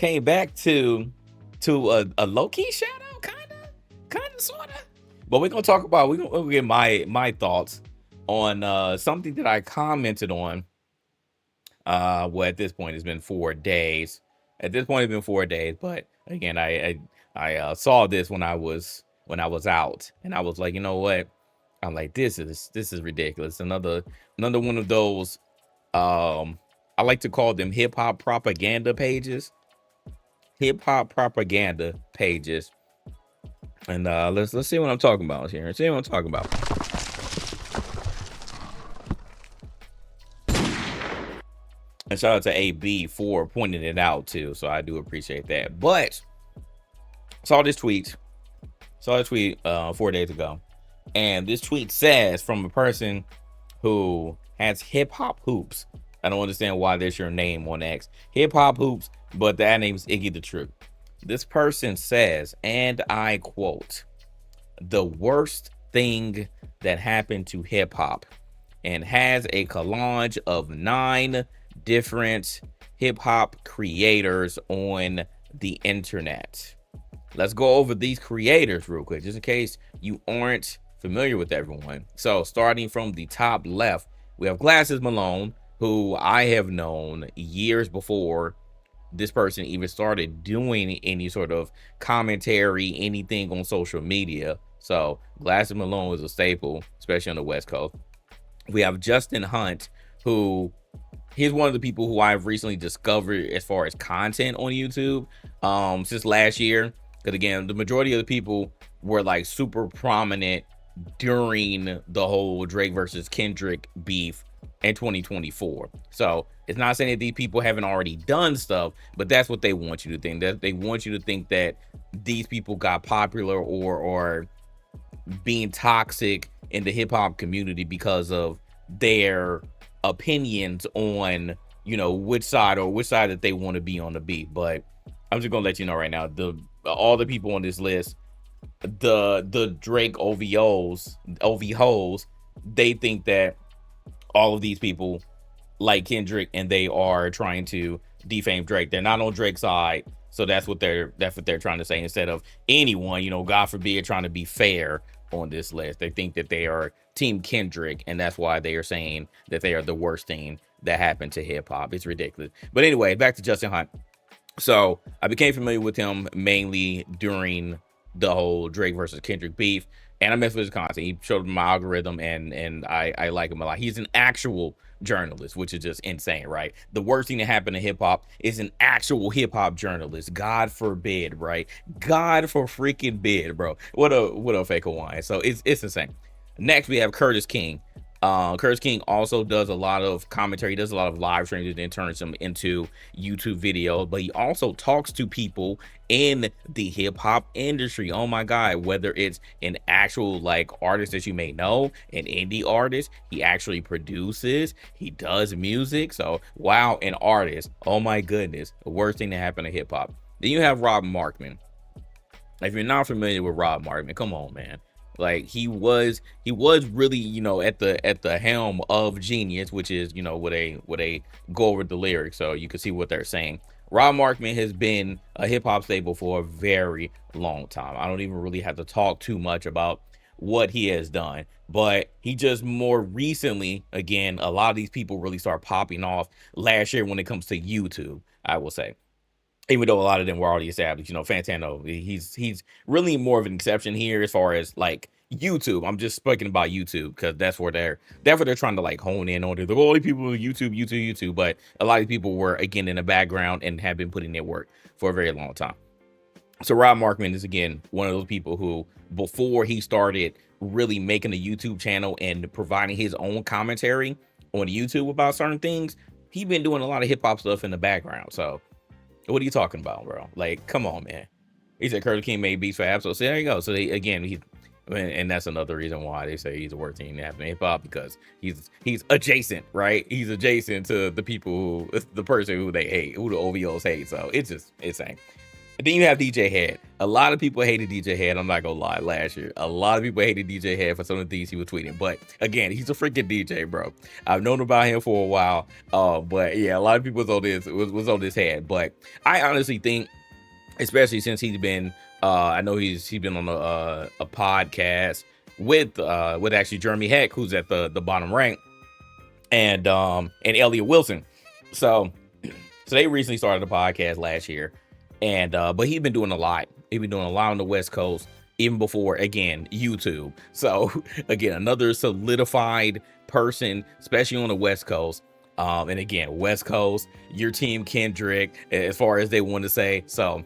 came back to a low-key shadow, kinda sorta. But we're gonna get my thoughts on something that I commented on. Well, at this point it's been 4 days. At this point it's been 4 days, but again, I saw this when I was out, and I was like, you know what? I'm like, this is ridiculous. Another one of those, I like to call them hip hop propaganda pages. Hip hop propaganda pages. And let's see what I'm talking about here. See what I'm talking about. And shout out to AB for pointing it out too. So I do appreciate that. But saw this tweet. 4 days ago. And this tweet says from a person who has hip hop hoops. I don't understand why there's your name on X. Hip hop hoops, but that name is Iggy the Truth. This person says, and I quote, "The worst thing that happened to hip hop," and has a collage of 9 different hip hop creators on the internet. Let's go over these creators real quick, just in case you aren't familiar with everyone. So starting from the top left, we have Glasses Malone, who I have known years before this person even started doing any sort of commentary, anything on social media. So Glasses Malone is a staple, especially on the West Coast. We have Justin Hunt, who he's one of the people who I've recently discovered as far as content on YouTube since last year. Because again, the majority of the people were like super prominent during the whole Drake versus Kendrick beef in 2024. So it's not saying that these people haven't already done stuff, but that's what they want you to think. That they want you to think that these people got popular or being toxic in the hip hop community because of their opinions on, you know, which side that they want to be on the beef. But I'm just gonna let you know right now, all the people on this list, the Drake OVOs, they think that all of these people like Kendrick and they are trying to defame Drake. They're not on Drake's side, so that's what they're trying to say, instead of anyone, you know, God forbid, trying to be fair on this list. They think that they are Team Kendrick, and that's why they are saying that they are the worst thing that happened to hip hop. It's ridiculous. But anyway, back to Justin Hunt. So I became familiar with him mainly during the whole Drake versus Kendrick beef, and I messed with his content. He showed my algorithm, and I like him a lot. He's an actual journalist, which is just insane, right? The worst thing that happened to hip hop is an actual hip hop journalist. God forbid, right? God for freaking bid, bro. What a fake Hawaiian. So it's insane. Next, we have Curtis King. Curtis King also does a lot of commentary. He does a lot of live streams and then turns them into YouTube videos, but he also talks to people in the hip hop industry. Oh my God, whether it's an actual like artist that you may know, an indie artist, he actually produces, he does music. So wow, an artist. Oh my goodness, the worst thing that happened to hip hop. Then you have Rob Markman. If you're not familiar with Rob Markman, come on, man. Like he was really, you know, at the helm of Genius, which is, you know, what they go over the lyrics so you can see what they're saying. Rob Markman has been a hip hop staple for a very long time. I don't even really have to talk too much about what he has done, but he just more recently, again, a lot of these people really start popping off last year when it comes to YouTube, I will say. Even though a lot of them were already established, you know, Fantano, he's really more of an exception here as far as like YouTube. I'm just speaking about YouTube because that's what they're trying to like hone in on. They're like, all these people YouTube. But a lot of people were again in the background and have been putting in work for a very long time. So Rob Markman is again one of those people who, before he started really making a YouTube channel and providing his own commentary on YouTube about certain things, he's been doing a lot of hip hop stuff in the background. So what are you talking about, bro? Like, come on, man. He said Curtis King made beats for Absol. So there you go. So and that's another reason why they say he's the worst thing that happened to hip hop, because he's adjacent, right? He's adjacent to the people the person who they hate, who the OVOs hate. So it's just insane. Then you have DJ Head. A lot of people hated DJ Head. I'm not gonna lie. Last year, a lot of people hated DJ Head for some of the things he was tweeting. But again, he's a freaking DJ, bro. I've known about him for a while. But yeah, a lot of people was on this head. But I honestly think, especially since he's been, I know he's been on a podcast with actually Jeremy Heck, who's at the bottom rank, and Elliot Wilson. So they recently started a podcast last year, and but he's been doing a lot. He's been doing a lot on the West Coast, even before, again, YouTube. So again, another solidified person, especially on the West Coast. And again, West Coast, your team Kendrick, as far as they want to say. So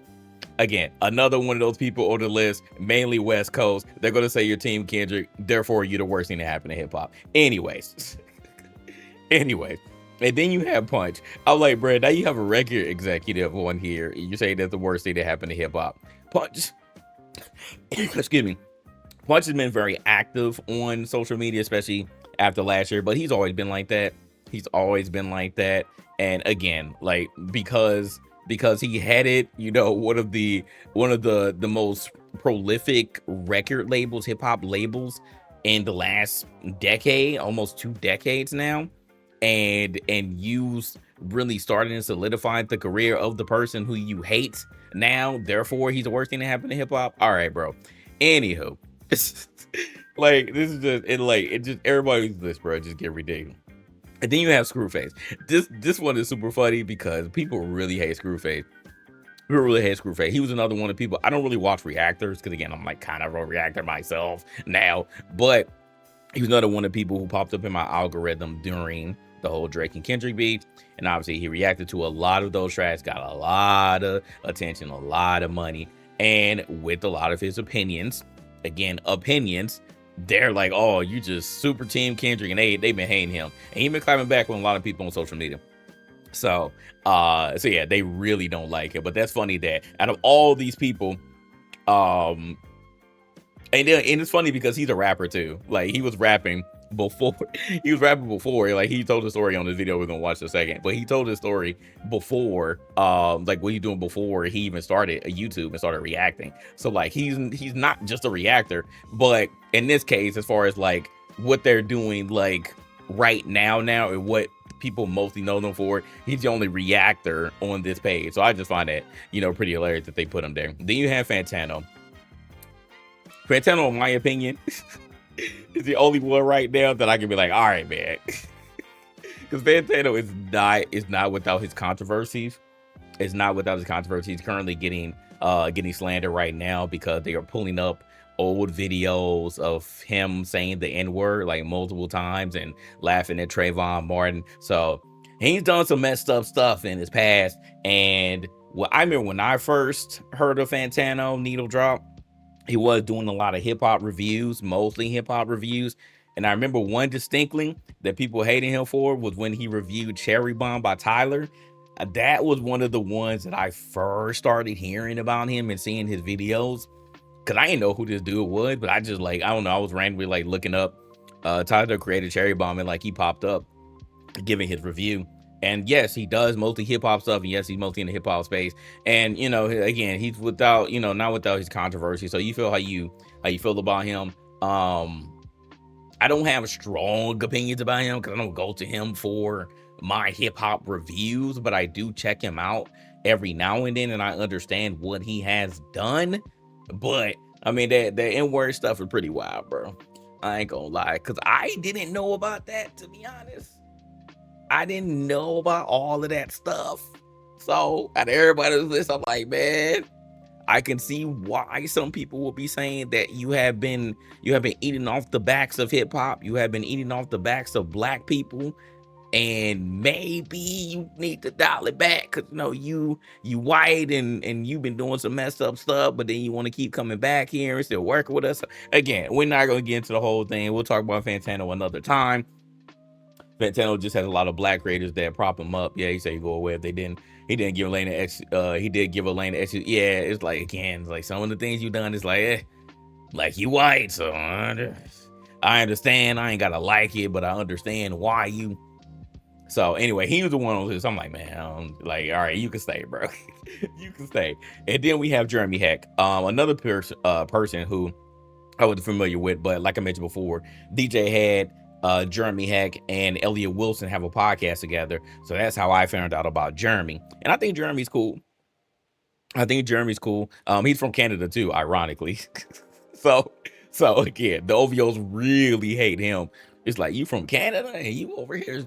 again, another one of those people on the list, mainly West Coast. They're going to say your team Kendrick, therefore you're the worst thing to happen to hip hop. Anyways. And then you have Punch. I'm like, bro, now you have a record executive on here. You say that's the worst thing that happened to hip hop. Punch, excuse me. Punch has been very active on social media, especially after last year, but he's always been like that. And again, like, because he headed, one of the most prolific record labels, hip hop labels in the last decade, almost 2 decades now. And you really started and solidified the career of the person who you hate now. Therefore, he's the worst thing that happened to hip hop. All right, bro. Anywho, like, this is just it just everybody's list, bro. Just get ridiculous. And then you have Screwface. This one is super funny because people really hate Screwface. People really hate Screwface. He was another one of the people. I don't really watch reactors because, again, I'm like kind of a reactor myself now. But he was another one of the people who popped up in my algorithm during the whole Drake and Kendrick beef. And obviously he reacted to a lot of those tracks, got a lot of attention, a lot of money. And with a lot of his opinions, again, they're like, oh, you just super team Kendrick, and they've been hating him. And he's been climbing back with a lot of people on social media. So yeah, they really don't like it. But that's funny that out of all these people, and it's funny because he's a rapper too. Like, he was rapping before. Like, he told the story on this video we're gonna watch in a second. But he told the story before, like what he's doing before he even started a YouTube and started reacting. So like, he's not just a reactor, but in this case, as far as like what they're doing, like right now, and what people mostly know them for, he's the only reactor on this page. So I just find that, pretty hilarious that they put him there. Then you have Fantano. Fantano, in my opinion, is the only one right now that I can be like, all right, man. Because Fantano is not without his controversies. It's not without his controversies. He's currently getting slandered right now because they are pulling up old videos of him saying the N-word like multiple times and laughing at Trayvon Martin. So he's done some messed up stuff in his past. And I remember when I first heard of Fantano Needle Drop, he was doing a lot of hip-hop reviews, mostly hip-hop reviews. And I remember one distinctly that people hated him for was when he reviewed Cherry Bomb by Tyler. That was one of the ones that I first started hearing about him and seeing his videos. Because I didn't know who this dude was, but I just, like, I don't know, I was randomly, like, looking up Tyler created Cherry Bomb, and, like, he popped up giving his review. And yes, he does mostly hip hop stuff. And yes, he's mostly in the hip hop space. And, again, he's without, not without his controversy. So you feel how you feel about him. I don't have strong opinions about him because I don't go to him for my hip hop reviews, but I do check him out every now and then, and I understand what he has done. But I mean, that N-word stuff is pretty wild, bro. I ain't gonna lie, because I didn't know about that, to be honest. I didn't know about all of that stuff. So out of everybody's list, I'm like, man, I can see why some people will be saying that you have been eating off the backs of hip hop. You have been eating off the backs of black people. And maybe you need to dial it back because you white and you've been doing some messed up stuff, but then you want to keep coming back here and still working with us. Again, we're not gonna get into the whole thing. We'll talk about Fantano another time. Fantano just has a lot of black creators that prop him up. Yeah, he said he go away if they didn't. He didn't give Elena X. He did give Elena X. Yeah, it's like, again, it's like some of the things you done is like, like you white, so I understand. I ain't gotta like it, but I understand why you So anyway, he was the one on this. I'm like, man, like, all right, you can stay, bro. You can stay. And then we have Jeremy Heck, another person who I wasn't familiar with, but like I mentioned before, DJ had Jeremy Heck and Elliot Wilson have a podcast together. So that's how I found out about Jeremy. And I think Jeremy's cool. I think Jeremy's cool. He's from Canada too, ironically. so so again, the OVOs really hate him. It's like, you from Canada and you over here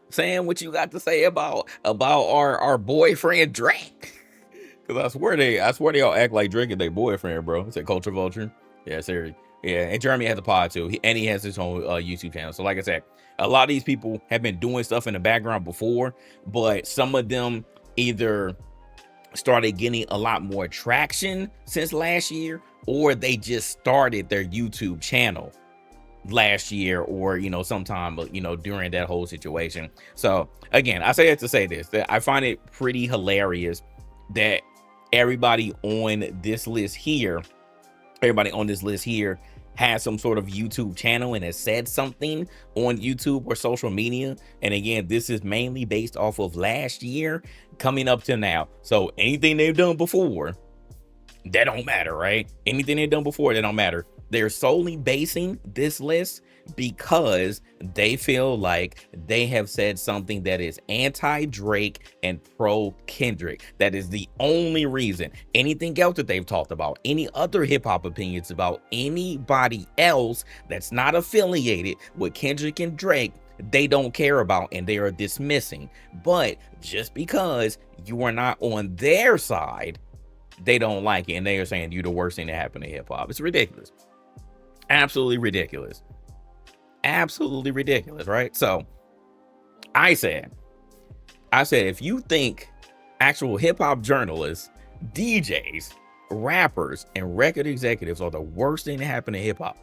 saying what you got to say about our boyfriend Drake. Cause I swear they all act like Drake is their boyfriend, bro. It's a culture vulture. Yeah, seriously. Yeah, and Jeremy has a pod too. He has his own YouTube channel. So like I said, a lot of these people have been doing stuff in the background before, but some of them either started getting a lot more traction since last year, or they just started their YouTube channel last year, or sometime during that whole situation. So again, I say it to say this, that I find it pretty hilarious that everybody on this list here everybody on this list here has some sort of YouTube channel and has said something on YouTube or social media. And again, this is mainly based off of last year coming up to now. So anything they've done before, that don't matter, right? Anything they've done before, that don't matter. They're solely basing this list because they feel like they have said something that is anti-Drake and pro-Kendrick. That is the only reason. Anything else that they've talked about, any other hip-hop opinions about anybody else that's not affiliated with Kendrick and Drake, they don't care about and they are dismissing. But just because you are not on their side, they don't like it, and they are saying you're the worst thing that happened to hip-hop. It's ridiculous. Absolutely ridiculous. Absolutely ridiculous, right? So I said, if you think actual hip-hop journalists, DJs, rappers, and record executives are the worst thing that happened to hip-hop,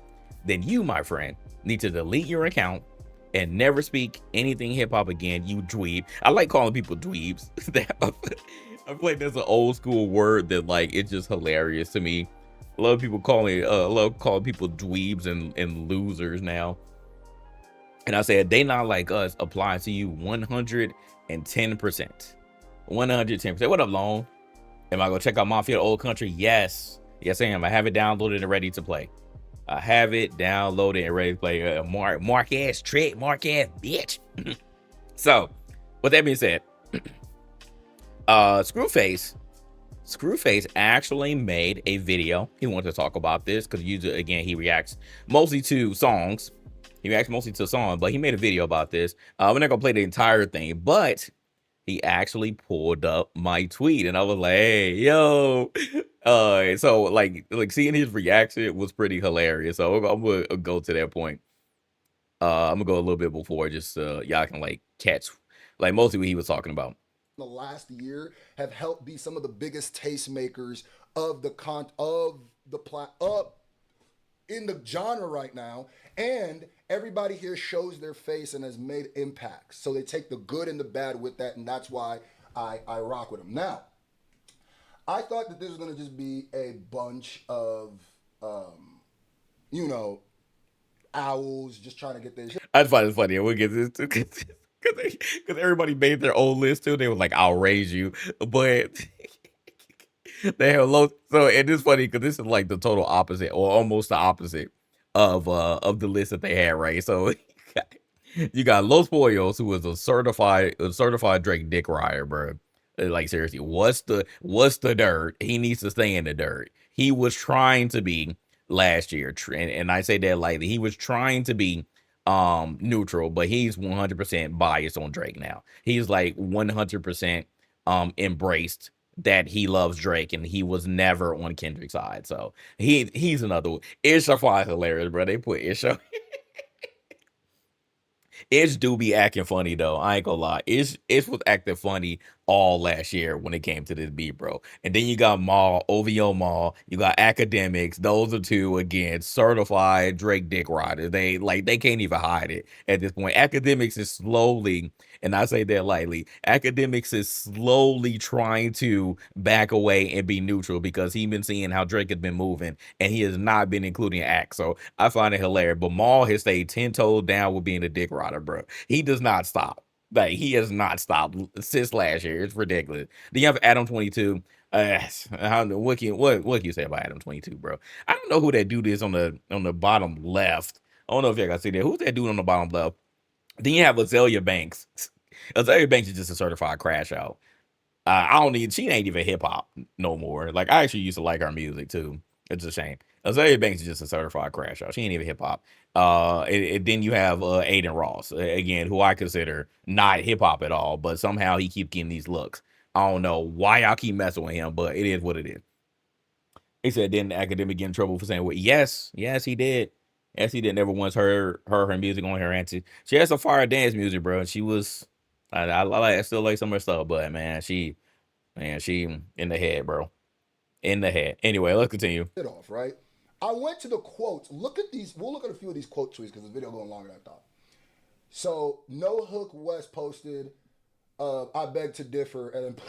then you, my friend, need to delete your account and never speak anything hip-hop again, you dweeb. I like calling people dweebs. I feel like that's an old school word that, like, it's just hilarious to me. A lot of people love calling people dweebs and losers now. And I said, they not like us applying to you 110%. 110%. What up, Lone? Am I gonna check out Mafia Old Country? Yes. Yes, I am. I have it downloaded and ready to play. I have it downloaded and ready to play. Mark ass trick, Mark ass bitch. So, with that being said, Screwface actually made a video. He wanted to talk about this because usually, again, he reacts mostly to songs. But he made a video about this. We're not gonna play the entire thing, but he actually pulled up my tweet, and I was like, "Hey, yo!" So like seeing his reaction was pretty hilarious. So I'm gonna go to that point. I'm gonna go a little bit before, just y'all can like catch like mostly what he was talking about. The last year have helped be some of the biggest tastemakers of the con of the in the genre right now, and everybody here shows their face and has made impacts. So they take the good and the bad with that, and that's why I rock with them. Now, I thought that this was gonna just be a bunch of you know owls just trying to get their shit. I find it funny. We'll get this because everybody made their own list too. They were like, "I'll raise you," but they have low. So it is funny because this is like the total opposite, or almost the opposite of the list that they had, right? So you got Los Pollos, who is a certified Drake dick rider, bro. Like seriously, what's the dirt? He needs to stay in the dirt. He was trying to be last year, and I say that lightly. He was trying to be neutral, but he's 100% biased on Drake now. He's like 100% embraced that he loves Drake, and he was never on Kendrick's side. So he's another one. Isha find hilarious, bro. They put Isha. Ish do be acting funny though. I ain't gonna lie. Ish was acting funny all last year when it came to this beat, bro. And then you got Maul, OVO Maul, you got academics. Those are two again, certified Drake dick riders. They can't even hide it at this point. Academics is slowly, and I say that lightly, academics is slowly trying to back away and be neutral because he been seeing how Drake has been moving and he has not been including acts. So I find it hilarious. But Maul has stayed 10 toes down with being a dick rider, bro. He does not stop. Like he has not stopped since last year. It's ridiculous. Then you have Adam 22. I don't know what can you say about Adam 22, bro? I don't know who that dude is on the bottom left. I don't know if y'all got to see that. Who's that dude on the bottom left? Then you have Azalea Banks. Azalea Banks is just a certified crash out. I don't need. She ain't even hip hop no more. Like I actually used to like her music too. It's a shame. Azalea Banks is just a certified crash out. She ain't even hip hop. Then you have Aiden Ross again, who I consider not hip hop at all, but somehow he keep getting these looks. I don't know why y'all keep messing with him, but it is what it is. He said, didn't the academic get in trouble for saying what? Yes, he did. Yes, he did. Never once heard her music on her auntie. She has some fire dance music, bro. She was. I still like some of her stuff, but she in the head, bro. In the head. Anyway, let's continue. It off, right? I went to the quotes. Look at these. We'll look at a few of these quote tweets because the video going longer than I thought. So No Hook West posted, I beg to differ, and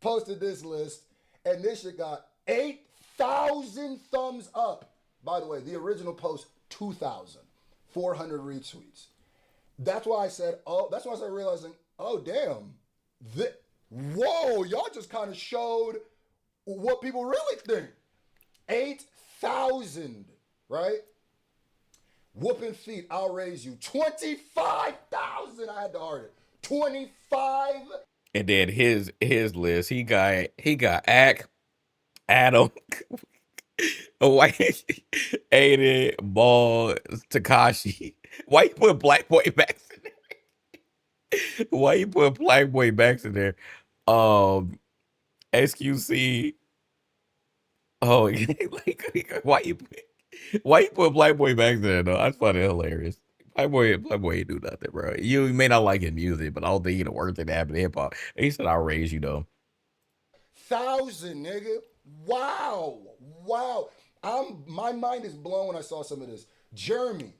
posted this list, and this shit got 8,000 thumbs up. By the way, the original post 2,400 retweets. That's why I said, oh, that's why I started realizing, oh damn, whoa, y'all just kind of showed what people really think. 8,000, right? Whooping feet, I'll raise you. 25,000. I had to heart it. 25. And then his list, he got Adam, White, Aiden, Ball, Takashi. Why you put Black Boy Backs in there? Why you put Black Boy Backs in there? SQC. Oh, like, why you put Black Boy Backs in there though? I find it hilarious. Black Boy ain't do nothing, bro. You may not like his music, but I don't think he the worst thing that happened to hip hop. He said I'll raise you though. Thousand, nigga. Wow. Wow. My mind is blown when I saw some of this. Jeremy,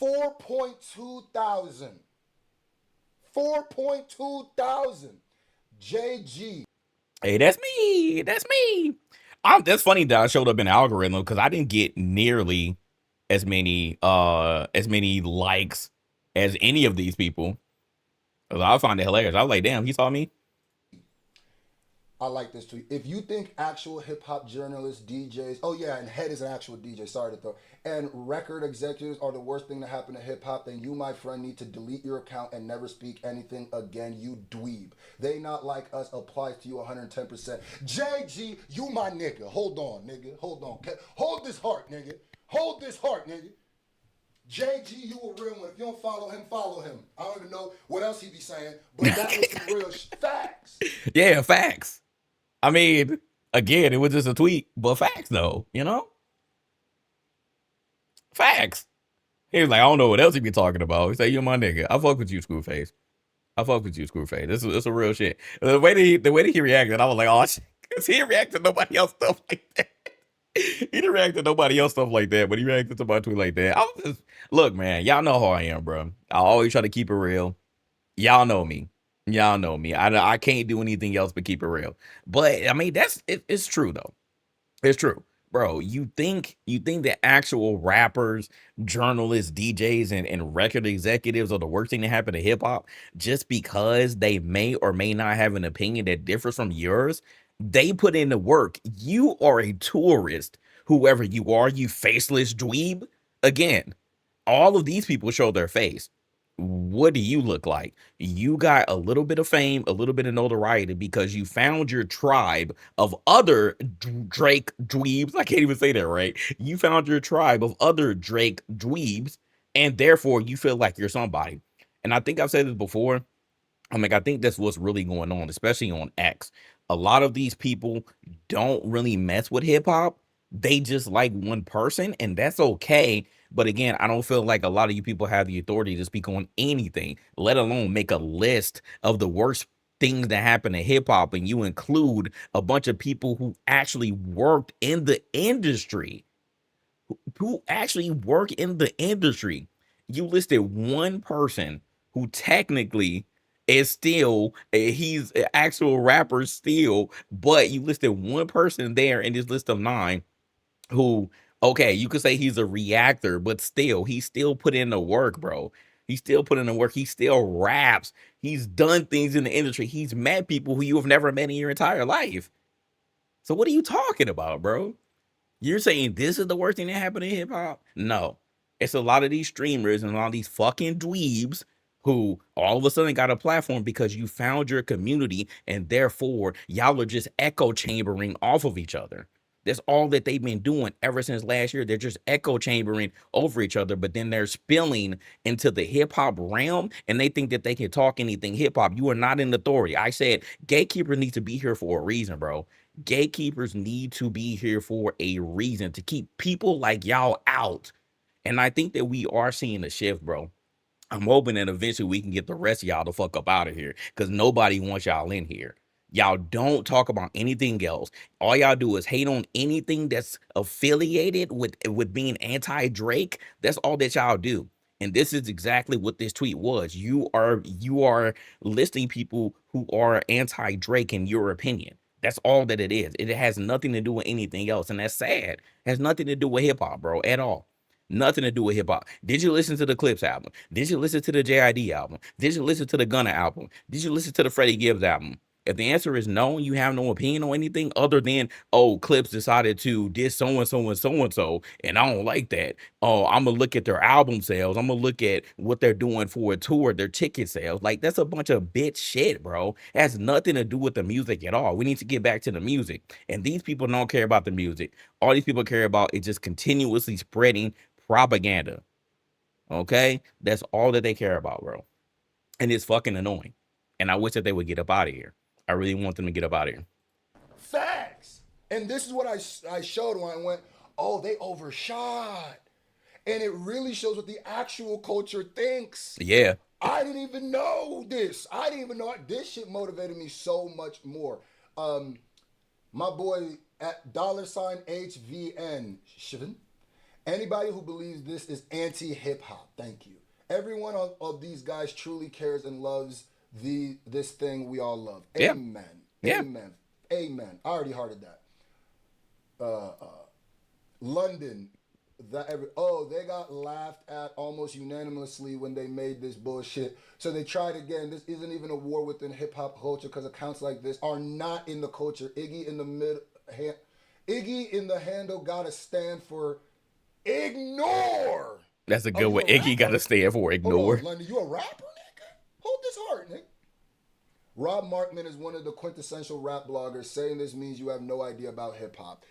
4.2 thousand. 4.2 thousand. JG. Hey, that's me. That's me. That's funny that I showed up in the algorithm because I didn't get nearly as many likes as any of these people. I find it hilarious. I was like, damn, he saw me. I like this tweet. If you think actual hip hop journalists, DJs, oh yeah, and Head is an actual DJ, sorry to throw, and record executives are the worst thing to happen to hip hop, then you, my friend, need to delete your account and never speak anything again, you dweeb. They not like us applies to you 110%. JG, you my nigga. Hold on, nigga. Hold on. Hold this heart, nigga. Hold this heart, nigga. JG, you a real one. If you don't follow him, follow him. I don't even know what else he be saying, but that was some real facts. Yeah, facts. I mean, again, it was just a tweet, but facts though, you know? Facts. He was like, I don't know what else he be talking about. He said, you're my nigga. I fuck with you, Screwface. I fuck with you, Screwface. This is a real shit. The way that he reacted, I was like, oh shit. Cause he didn't react to nobody else stuff like that. He didn't react to nobody else stuff like that, but he reacted to my tweet like that. I was just look, man, y'all know how I am, bro. I always try to keep it real. Y'all know me. Y'all know me. I can't do anything else but keep it real. But I mean, it's true though. It's true. Bro, you think that actual rappers, journalists, DJs, and record executives are the worst thing that happened to hip hop just because they may or may not have an opinion that differs from yours? They put in the work. You are a tourist, whoever you are, you faceless dweeb. Again, all of these people show their face. What do you look like? You got a little bit of fame, a little bit of notoriety because you found your tribe of other Drake dweebs. I can't even say that right. You found your tribe of other Drake dweebs, and therefore you feel like you're somebody. And I think I've said this before. I mean, I think that's what's really going on, especially on X. A lot of these people don't really mess with hip hop. They just like one person, and that's okay. But again, I don't feel like a lot of you people have the authority to speak on anything, let alone make a list of the worst things that happen to hip hop, and you include a bunch of people who actually worked in the industry who actually work in the industry. You listed one person who technically is still he's an actual rapper still, but you listed one person there in this list of nine who okay, you could say he's a reactor, but still he still put in the work, bro. He's still putting in work. He still raps. He's done things in the industry. He's met people who you have never met in your entire life. So what are you talking about, bro? You're saying this is the worst thing that happened in hip hop? No. It's a lot of these streamers and a lot of these fucking dweebs who all of a sudden got a platform because you found your community and therefore y'all are just echo chambering off of each other. That's all that they've been doing ever since last year. They're just echo chambering over each other, but then they're spilling into the hip hop realm and they think that they can talk anything hip hop. You are not in authority. I said gatekeeper needs to be here for a reason, bro. Gatekeepers need to be here for a reason to keep people like y'all out. And I think that we are seeing a shift, bro. I'm hoping that eventually we can get the rest of y'all the fuck up out of here because nobody wants y'all in here. Y'all don't talk about anything else. All y'all do is hate on anything that's affiliated with being anti-Drake. That's all that y'all do. And this is exactly what this tweet was. You are listing people who are anti-Drake in your opinion. That's all that it is. It has nothing to do with anything else. And that's sad. It has nothing to do with hip hop, bro, at all. Nothing to do with hip hop. Did you listen to the Clips album? Did you listen to the JID album? Did you listen to the Gunna album? Did you listen to the Freddie Gibbs album? If the answer is no, you have no opinion on anything other than, oh, Clips decided to diss so and so and so and so, and I don't like that. Oh, I'm gonna look at their album sales. I'm gonna look at what they're doing for a tour, their ticket sales. Like, that's a bunch of bitch shit, bro. It has nothing to do with the music at all. We need to get back to the music. And these people don't care about the music. All these people care about is just continuously spreading propaganda. Okay? That's all that they care about, bro. And it's fucking annoying. And I wish that they would get up out of here. I really want them to get up out of here. Facts. And this is what I showed when I went, oh, they overshot. And it really shows what the actual culture thinks. Yeah. I didn't even know this. I didn't even know this shit motivated me so much more. My boy at $HVN, Shivan. Anybody who believes this is anti-hip hop, thank you. Every one of these guys truly cares and loves this thing we all love. Yeah. Amen. Yeah. Amen. Amen. I already hearted that. London. They got laughed at almost unanimously when they made this bullshit. So they tried again. This isn't even a war within hip hop culture because accounts like this are not in the culture. Iggy in the handle gotta stand for ignore. That's a good one. Iggy got to stand for ignore. Hold on, London, you a rapper, nigga? Hold this hard, nigga. Rob Markman is one of the quintessential rap bloggers saying this means you have no idea about hip hop.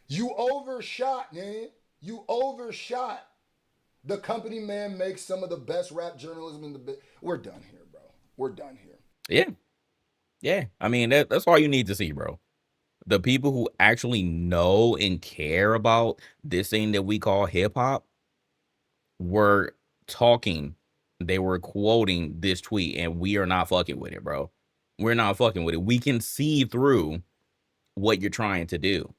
You overshot, man. You overshot. The company man makes some of the best rap journalism in the We're done here, bro. We're done here. Yeah. Yeah. I mean, that's all you need to see, bro. The people who actually know and care about this thing that we call hip hop were talking. They were quoting this tweet, and we are not fucking with it, bro. We're not fucking with it. We can see through what you're trying to do.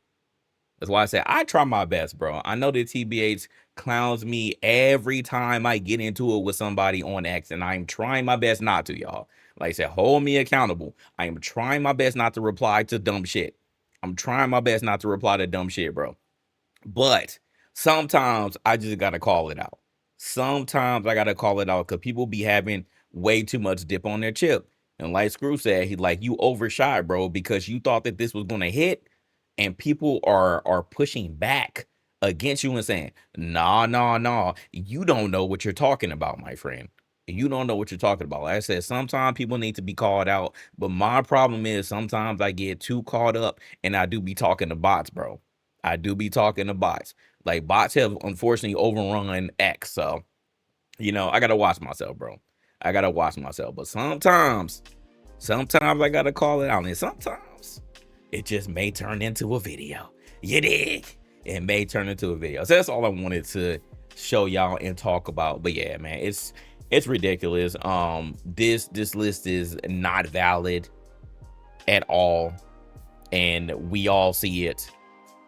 That's why I say I try my best, bro. I know that TBH clowns me every time I get into it with somebody on X, and I'm trying my best not to, y'all. Like I said, hold me accountable. I am trying my best not to reply to dumb shit. I'm trying my best not to reply to dumb shit, bro. But sometimes I just gotta call it out. Sometimes I gotta call it out because people be having way too much dip on their chip. And like Screw said, he like, you overshot, bro, because you thought that this was gonna hit, and people are pushing back against you and saying, nah, you don't know what you're talking about, my friend. You don't know what you're talking about. Like I said, sometimes people need to be called out, but my problem is sometimes I get too caught up and I do be talking to bots, bro. I do be talking to bots. Like, bots have unfortunately overrun X. So, I gotta watch myself, bro. I gotta watch myself. But sometimes I gotta call it out. And sometimes it just may turn into a video. You dig? It may turn into a video. So that's all I wanted to show y'all and talk about. But yeah, man, it's ridiculous. This list is not valid at all, and we all see it.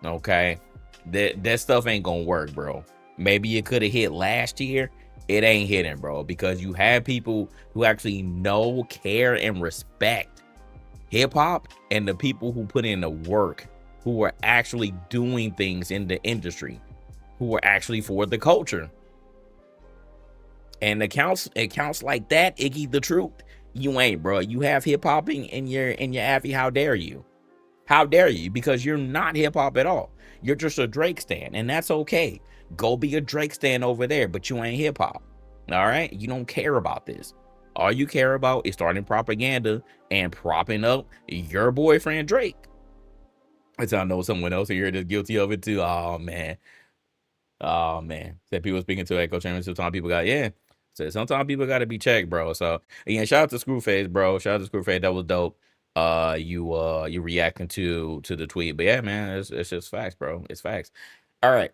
Okay, that stuff ain't gonna work, bro. Maybe it could have hit last year. It ain't hitting, bro, because you have people who actually know, care, and respect hip hop, and the people who put in the work, who are actually doing things in the industry, who are actually for the culture. And accounts like that, Iggy the Truth, you ain't, bro. You have hip hop in your Avi. How dare you? How dare you? Because you're not hip hop at all. You're just a Drake stan, and that's okay. Go be a Drake stan over there, but you ain't hip hop. All right? You don't care about this. All you care about is starting propaganda and propping up your boyfriend Drake. I know someone else here that's guilty of it too. Oh man. Oh man. Said people speaking to echo chambers. Sometimes people got, yeah. Said sometimes people gotta be checked, bro. So again, shout out to Screwface, bro. Shout out to Screwface. That was dope. You reacting to the tweet. But yeah, man, it's just facts, bro. It's facts. All right.